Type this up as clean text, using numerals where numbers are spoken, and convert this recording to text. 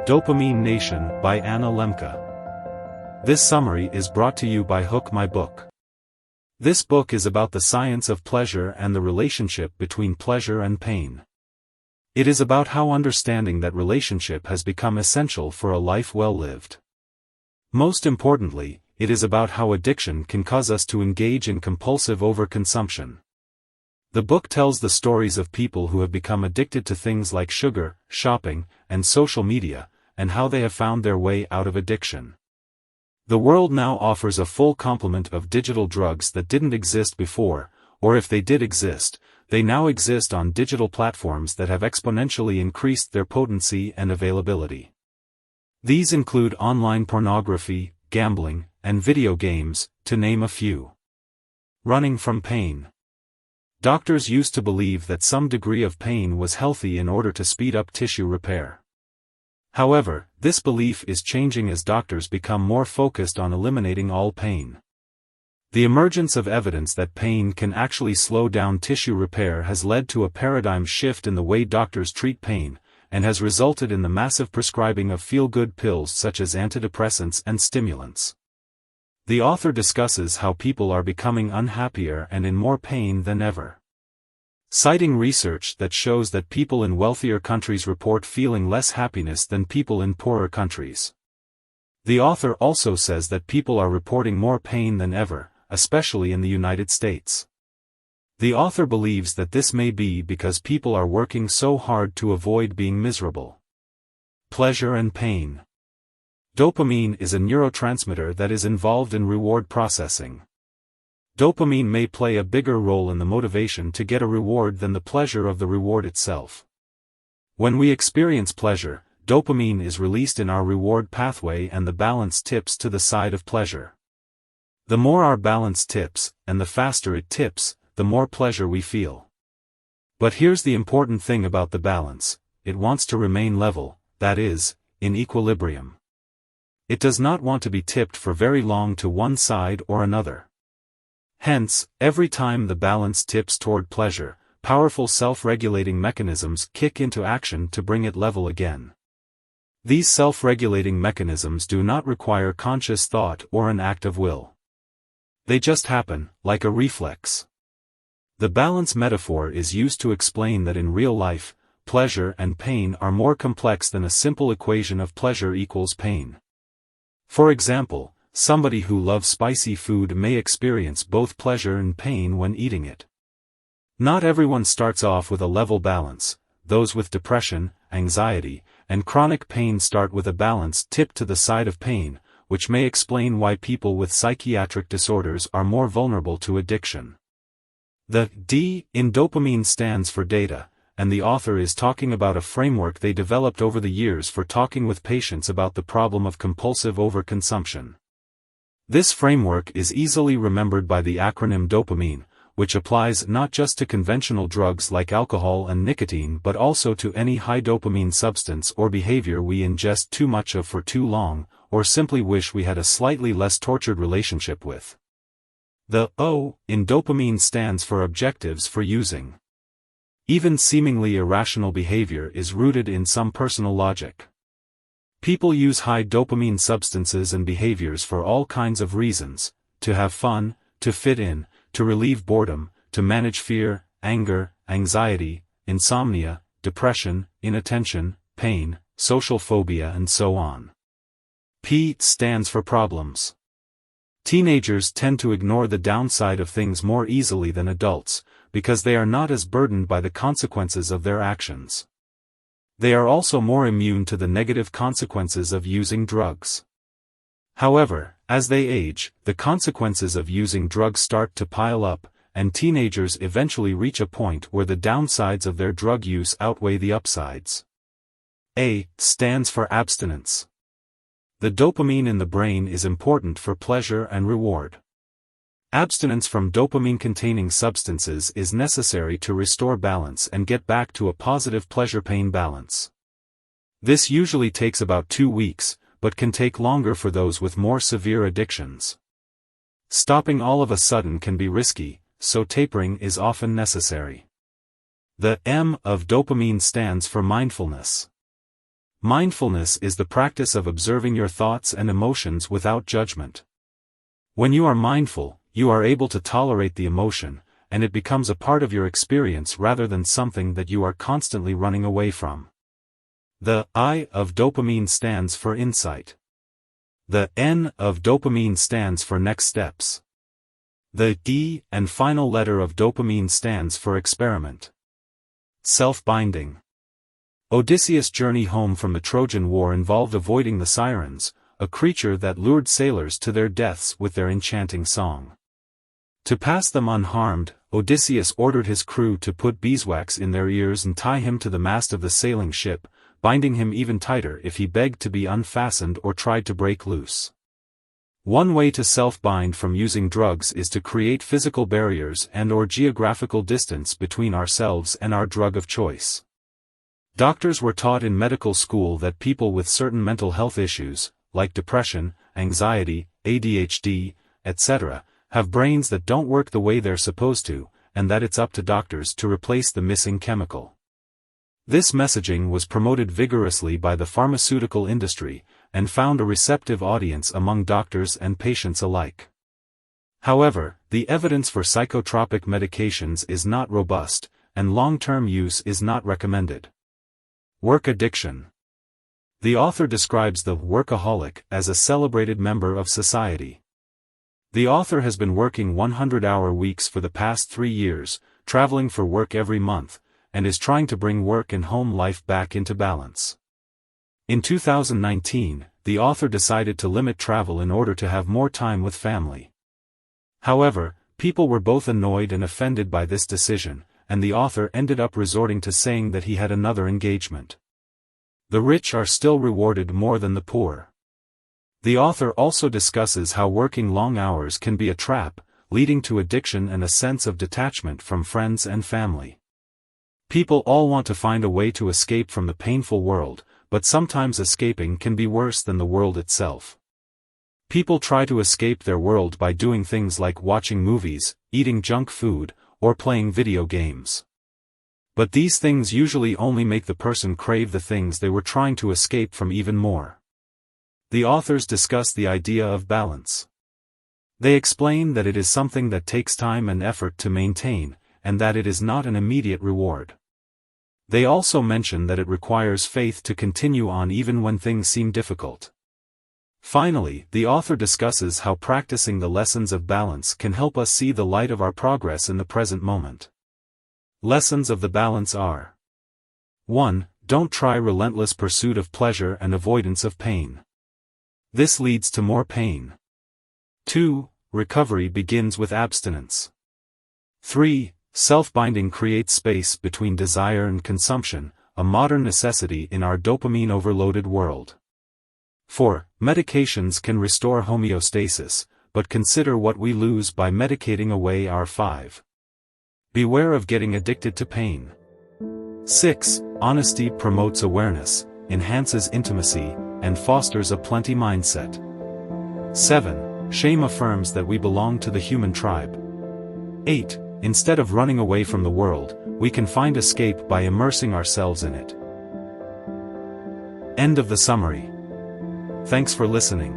Dopamine Nation by Anna Lemke. This summary is brought to you by Hook My Book. This book is about the science of pleasure and the relationship between pleasure and pain. It is about how understanding that relationship has become essential for a life well lived. Most importantly, it is about how addiction can cause us to engage in compulsive overconsumption. The book tells the stories of people who have become addicted to things like sugar, shopping, and social media, and how they have found their way out of addiction. The world now offers a full complement of digital drugs that didn't exist before, or if they did exist, they now exist on digital platforms that have exponentially increased their potency and availability. These include online pornography, gambling, and video games, to name a few. Running from pain. Doctors used to believe that some degree of pain was healthy in order to speed up tissue repair. However, this belief is changing as doctors become more focused on eliminating all pain. The emergence of evidence that pain can actually slow down tissue repair has led to a paradigm shift in the way doctors treat pain, and has resulted in the massive prescribing of feel-good pills such as antidepressants and stimulants. The author discusses how people are becoming unhappier and in more pain than ever. Citing research that shows that people in wealthier countries report feeling less happiness than people in poorer countries. The author also says that people are reporting more pain than ever, especially in the United States. The author believes that this may be because people are working so hard to avoid being miserable. Pleasure and pain. Dopamine is a neurotransmitter that is involved in reward processing. Dopamine may play a bigger role in the motivation to get a reward than the pleasure of the reward itself. When we experience pleasure, dopamine is released in our reward pathway and the balance tips to the side of pleasure. The more our balance tips, and the faster it tips, the more pleasure we feel. But here's the important thing about the balance: it wants to remain level, that is, in equilibrium. It does not want to be tipped for very long to one side or another. Hence, every time the balance tips toward pleasure, powerful self-regulating mechanisms kick into action to bring it level again. These self-regulating mechanisms do not require conscious thought or an act of will. They just happen, like a reflex. The balance metaphor is used to explain that in real life, pleasure and pain are more complex than a simple equation of pleasure equals pain. For example, somebody who loves spicy food may experience both pleasure and pain when eating it. Not everyone starts off with a level balance. Those with depression, anxiety, and chronic pain start with a balance tipped to the side of pain, which may explain why people with psychiatric disorders are more vulnerable to addiction. The D in dopamine stands for data, and the author is talking about a framework they developed over the years for talking with patients about the problem of compulsive overconsumption. This framework is easily remembered by the acronym dopamine, which applies not just to conventional drugs like alcohol and nicotine but also to any high dopamine substance or behavior we ingest too much of for too long, or simply wish we had a slightly less tortured relationship with. The O in dopamine stands for objectives for using. Even seemingly irrational behavior is rooted in some personal logic. People use high dopamine substances and behaviors for all kinds of reasons: to have fun, to fit in, to relieve boredom, to manage fear, anger, anxiety, insomnia, depression, inattention, pain, social phobia, and so on. P stands for problems. Teenagers tend to ignore the downside of things more easily than adults, because they are not as burdened by the consequences of their actions. They are also more immune to the negative consequences of using drugs. However, as they age, the consequences of using drugs start to pile up, and teenagers eventually reach a point where the downsides of their drug use outweigh the upsides. A stands for abstinence. The dopamine in the brain is important for pleasure and reward. Abstinence from dopamine-containing substances is necessary to restore balance and get back to a positive pleasure-pain balance. This usually takes about 2 weeks, but can take longer for those with more severe addictions. Stopping all of a sudden can be risky, so tapering is often necessary. The M of dopamine stands for mindfulness. Mindfulness is the practice of observing your thoughts and emotions without judgment. When you are mindful, you are able to tolerate the emotion, and it becomes a part of your experience rather than something that you are constantly running away from. The I of dopamine stands for insight. The N of dopamine stands for next steps. The D and final letter of dopamine stands for experiment. Self-binding. Odysseus' journey home from the Trojan War involved avoiding the Sirens, a creature that lured sailors to their deaths with their enchanting song. To pass them unharmed, Odysseus ordered his crew to put beeswax in their ears and tie him to the mast of the sailing ship, binding him even tighter if he begged to be unfastened or tried to break loose. One way to self-bind from using drugs is to create physical barriers and/or geographical distance between ourselves and our drug of choice. Doctors were taught in medical school that people with certain mental health issues, like depression, anxiety, ADHD, etc., have brains that don't work the way they're supposed to, and that it's up to doctors to replace the missing chemical. This messaging was promoted vigorously by the pharmaceutical industry, and found a receptive audience among doctors and patients alike. However, the evidence for psychotropic medications is not robust, and long-term use is not recommended. Work addiction. The author describes the workaholic as a celebrated member of society. The author has been working 100-hour weeks for the past 3 years, traveling for work every month, and is trying to bring work and home life back into balance. In 2019, the author decided to limit travel in order to have more time with family. However, people were both annoyed and offended by this decision, and the author ended up resorting to saying that he had another engagement. The rich are still rewarded more than the poor. The author also discusses how working long hours can be a trap, leading to addiction and a sense of detachment from friends and family. People all want to find a way to escape from the painful world, but sometimes escaping can be worse than the world itself. People try to escape their world by doing things like watching movies, eating junk food, or playing video games. But these things usually only make the person crave the things they were trying to escape from even more. The authors discuss the idea of balance. They explain that it is something that takes time and effort to maintain, and that it is not an immediate reward. They also mention that it requires faith to continue on even when things seem difficult. Finally, the author discusses how practicing the lessons of balance can help us see the light of our progress in the present moment. Lessons of the balance are: 1. Don't try relentless pursuit of pleasure and avoidance of pain. This leads to more pain. 2. Recovery begins with abstinence. 3. Self-binding creates space between desire and consumption, a modern necessity in our dopamine-overloaded world. 4. Medications can restore homeostasis, but consider what we lose by medicating away our 5. Beware of getting addicted to pain. 6. Honesty promotes awareness, enhances intimacy, and fosters a plenty mindset. 7. Shame affirms that we belong to the human tribe. 8. Instead of running away from the world, we can find escape by immersing ourselves in it. End of the summary. Thanks for listening.